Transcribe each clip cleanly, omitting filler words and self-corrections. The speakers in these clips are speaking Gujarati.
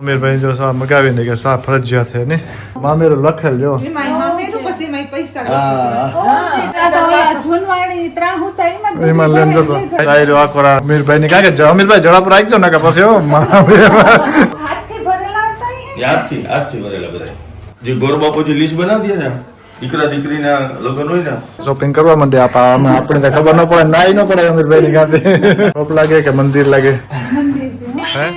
અમીરભાઈ જો સા મગાવીને કે સા ફરજિયાત છે ને મામેરું લખેલ જો એમાં લેન જતો ડાયરો આકોરા અમીરભાઈ ની કાકે અમીરભાઈ જડાપુર રાખજો ને કે પછી યાદથી ભરેલા બધા જે ગોરબાપુ જે લિસ્ટ બનાવી દે ને દીકરા દીકરીના લગ્ન હોય ને શોપિંગ કરવા માંડે આપણે તો ખબર ન પડે નાઈ ન પડે અમીરભાઈ ની કાતે શોપ લાગે કે મંદિર લાગે હે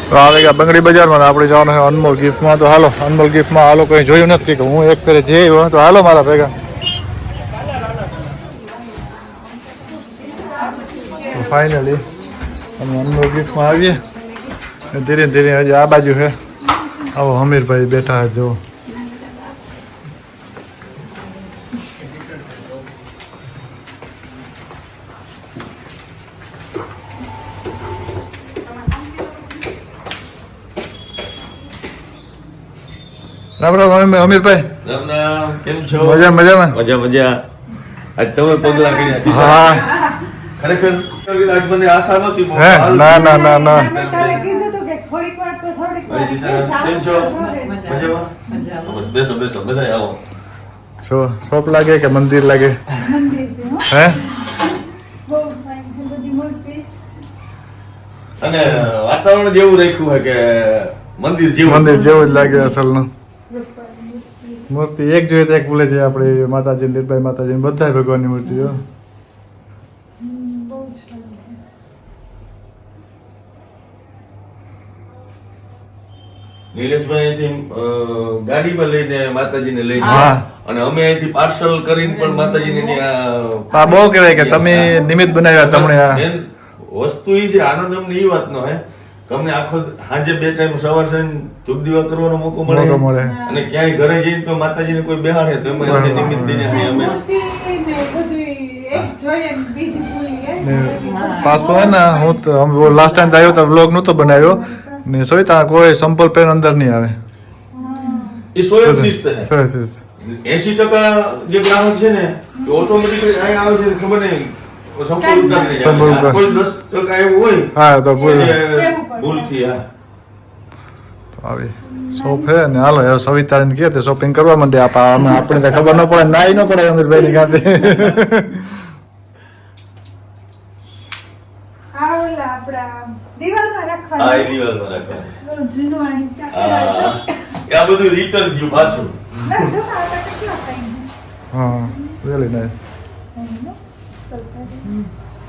તો આવે ગયા બંગડી બજારમાં આપણે જવાનું છે અનમોલ ગિફ્ટમાં તો હાલો અનમોલ ગિફ્ટમાં હાલો કંઈ જોયું નથી કે હું એક ફેરે જઈ આવ્યો તો હાલો મારા ભેગા તો ફાઇનલી અમે અનમોલ ગિફ્ટમાં આવીએ ધીરે ધીરે હજી આ બાજુ છે આવો હમીરભાઈ બેઠા છે જો રામ રામ અમીરભાઈ કેમ છો? મજામાં મજા આજ તમે પગલા કર્યા હા ખરેખર આજ મને આશા નહોતી હે ના ના ના ના કેમ છો? મજામાં? બસ બેસો બધા આવો જો શોપ લાગે કે મંદિર લાગે હે અને વાતાવરણ જેવું રાખ્યું હોય કે મંદિર જેવું જ લાગે અસલનું મૂર્તિ એક જોઈએ તો એક ભૂલે છે આપણે માતાજી નિર્ભય માતાજી બધા ભગવાનની મૂર્તિઓ નિલેશભાઈ અહીંથી ગાડીમાં લઈને માતાજીને લઈને હા. અને અમે અહીંથી પાર્સલ કરીને પણ માતાજીને ત્યાં આ બહુ કહેવાય કે તમે નિમિત્ત બનાવ્યા તમને આ મેન વસ્તુ એ છે આનંદ અમને એ વાતનો હે કે અમને આખો સાંજે બે ટાઈમ સવાર સાંજ ધૂપ દીવા કરવાનો મોકો મળે અને ક્યાંય ઘરે જઈને તો માતાજીને કોઈ બેહાડે તો એમાં અમને નિમિત્ત દઈને અમે પાછો હે ને હું લાસ્ટ ટાઈમ આવ્યો તો વ્લોગ નહોતો બનાવ્યો ને સોયતા કોઈ સંપલ પેન અંદર નહીં આવે એ સ્વયં શિસ્ત હે સરસ સરસ 80% જે ગ્રાહક છે ને એ ઓટોમેટિકલી અહીં આવે છે ખબર નહીં સંપૂર્ણ ઉતારી સંપૂર્ણ જાય કોઈ 10% એવું હોય હા તો ભૂલથી હા તો આવી શોપ હે ને હાલો હવે સવિતાને કહે તે શોપિંગ કરવા માંડે આપણે તો ખબર ન પડે નાઈ ન પડે અમીરભાઈ ની કાતે હા એ દિવાલમાં રાખવાનું આ બધું રિટર્ન થયું પાછું હા really nice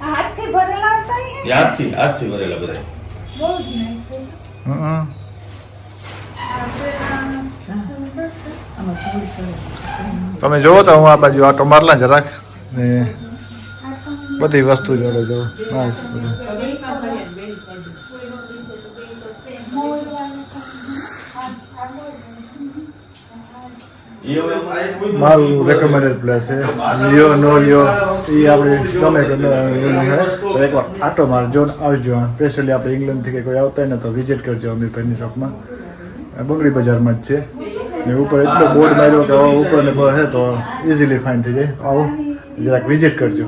હાથથી ભરેલા બધા તમે જોવો તો હું આ બાજુ આટો મારલા જરાક ને બધી વસ્તુ જોડે જો નાઈસ બધું મારું રેકમેન્ડેડ પ્લેસ છે લિયો નો લિયો એ આપણે ગમે કે એકવાર આટો મારજો આવજો સ્પેશિયલી આપણે ઇંગ્લેન્ડથી કે કોઈ આવતા હોય ને તો વિઝિટ કરજો અમીરભાઈની શોપમાં બંગડી બજારમાં જ છે ને ઉપર એટલો બોર્ડ માર્યો કે ઉપર ને પર છે તો ઇઝીલી ફાઇન થઈ જાય આવો જરાક વિઝિટ કરજો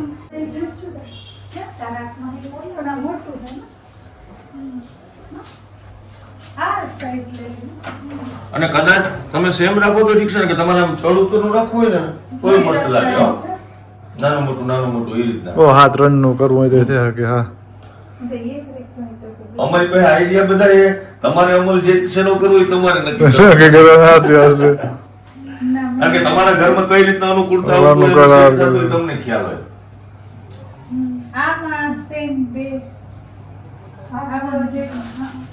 અને કદાચ તમે સેમ રાખો તો ઠીક છે ને કે તમારે આમ છોડ ઉપરનું રાખવું હોય ને કોઈ મસ્ત લાગે હો નાનું મોટું એ રીતના ઓ હાથ રન નું કરવું હોય તો થઈ શકે હા અમારી પાસે આઈડિયા બધા એ તમારે અમલ જે શેનો કરવું હોય તમારે નક્કી કરવું. કારણ કે તમારા ઘરમાં કઈ રીતના અનુકૂળતા આવતું હોય ને શીખતા હોય તમને ખ્યાલ હોય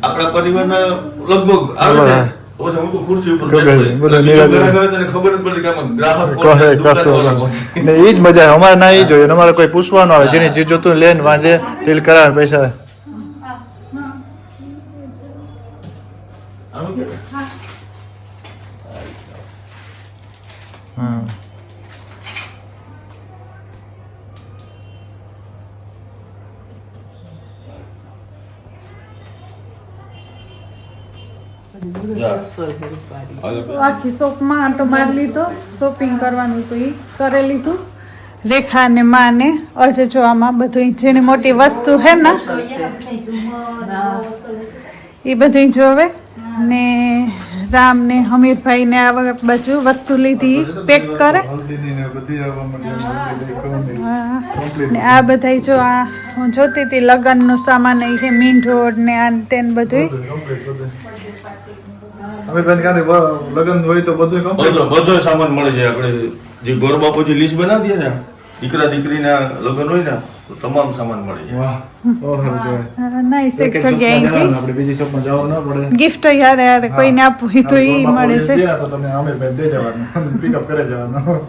આપણા પરિવારના લગભગ આવે ને તો પછી હું તો ખુરશી ઉપર ખબર બેઠો છે, હોય. બધું એટલે નિરાંતે. બીજો ગ્રાહક આવે તો એને ખબર જ પડતી કે આમાં ગ્રાહક કોણ છે, કશું દુકાનવાળો કોણ છે. ને એ જ મજા આવે. અમારે ના એ જોઈએ, અમારે કોઈ પૂછવાનું આવે, જેને જે જોતું લે ને વાંચે તેલ કરાવે પૈસા. આનું કે? હા આખી શોપમાં આંટો મારી લીધો, શોપિંગ કરવાનું હતું એ કરી લીધું. રેખા ને માં ને અજય જો આમાં બધું જેની મોટી વસ્તુ હે ને એ બધું જોવે ને રામ ને હમીરભાઈ ને આ બાજુ વસ્તુ લીધી પેક કરે. હા. ને આ બધા જો આ હું જોતી હતી લગ્નનું સામાન એ છે મીંઢોળ ને આ ને તેને બધું. લગ્ન હોય તો બધું બધો સામાન મળે છે. આપણે જે ગોર બાપુ જે લિસ્ટ બનાવી દે ને દીકરા દીકરીના લગ્ન હોય ને તો તમામ સામાન મળે છે. નાઈસ એક જગ્યાએ આપણે બીજી શોપમાં જવું ના પડે. ગિફ્ટ યાર યાર કોઈને આપવું હોય તો એ મળે છે. તો તમે આમિરભાઈ દે જવાનું, પિકઅપ કરે જવાનું.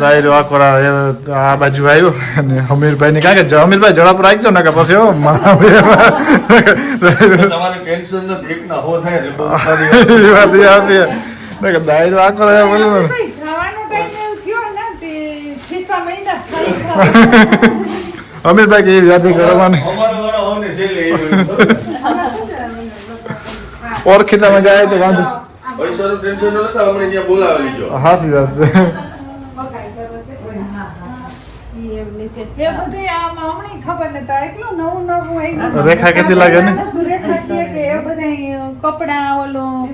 દાયરો આકોરા આ બાજુ આવ્યો અને હમીરભાઈ ને કાંઈ કે હમીરભાઈ જડા પર રાખજો ને કે પછી તમારે કેન્સર નથી, એક ના હો થાય એટલે બહુ સારી વાત. દાયરો આકોરા બોલું હમીરભાઈ કે યાદી કરવાની અમારો વાળો હોને છેલ્લે એ ઓળખીતામાં જાય તો વાંધો. પૈસાનું ટેન્શન ન લેતા, અમને ત્યાં બોલાવી લીજો. હાસી વાત છે. રેખા કેટલી લાગે ને? કપડા ઓલું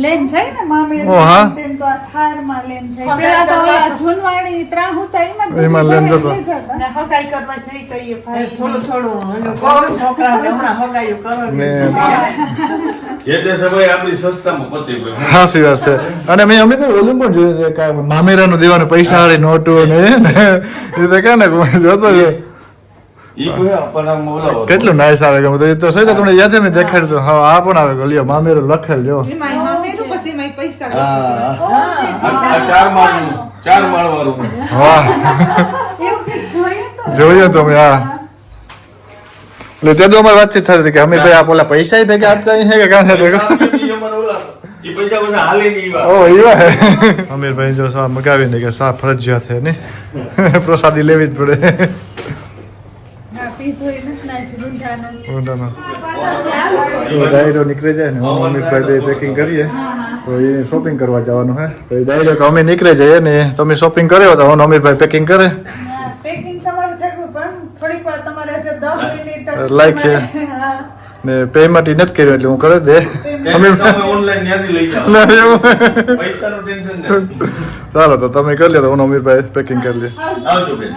લેન જાય ને મામી ઓ હા. તેમ તો આ થારમાં લેન જાય. પેલા તો ઓલા જૂનવાણી ત્રાહ હતા એમાં લેન જતો. હગાઈ કરવા જઈ કહીએ ભાઈ થોડું થોડું છોકરાઓને હમણાં હગાઈઓ કરો ને જે તે સમયે આપણી સસ્તામાં પતી ગયું. હાસી વાત છે. અને મેં અમે ઓલું પણ જોયું છે કે મામેરાનું દેવાનું પૈસા વાળી નોટો ને એ તો કે ને જોતો છે ઈ કોઈ આપણને આમ બોલાવો. કેટલું નાઈસ આવે ગમે તો સહી તો તમને યાદ મેં દેખાડ્યું હતું. હા આ પણ આવે લ્યો મામેરું લખેલ જો. હા, આ ચાર માળ વાળું. વાહ જોઈએ તો મેં હા. એટલે તે તો અમારી વાતચીત થતી હતી કે અમે ભાઈ આ પેલા પૈસા ભેગા આપતા છે કે કાં છે પૈસા પછી હાલે નહીં ઈ વાત. ઓ એવા હે અમીરભાઈ જો સા મગાવીને કે સા ફરજિયાત છે ને પ્રસાદી લેવી જ પડે. ઊંધાનો. તો ડાયરો નીકળી જાય ને હું અમીરભાઈ પેકિંગ કરીએ તો એ શોપિંગ કરવા જવાનું હે તો એ ડાયરો કે અમે નીકળી જઈએ ને તમે શોપિંગ કર્યો તો હું અમીરભાઈ પેકિંગ કરે પેકિંગ તમારું થયું પણ થોડીક વાર તમારે હજુ 10 મિનિટ લાઈક છે ને પેમેન્ટ ઈ નથી કર્યું એટલે હું કરી દે તમે ઓનલાઈન ત્યાંથી લઈ જાઓ. ના, એવું. પૈસાનું ટેન્શન નથી. ચાલો તો તમે કરી લો તો હું અમીરભાઈ પેકિંગ કરી લે આવજો બેન.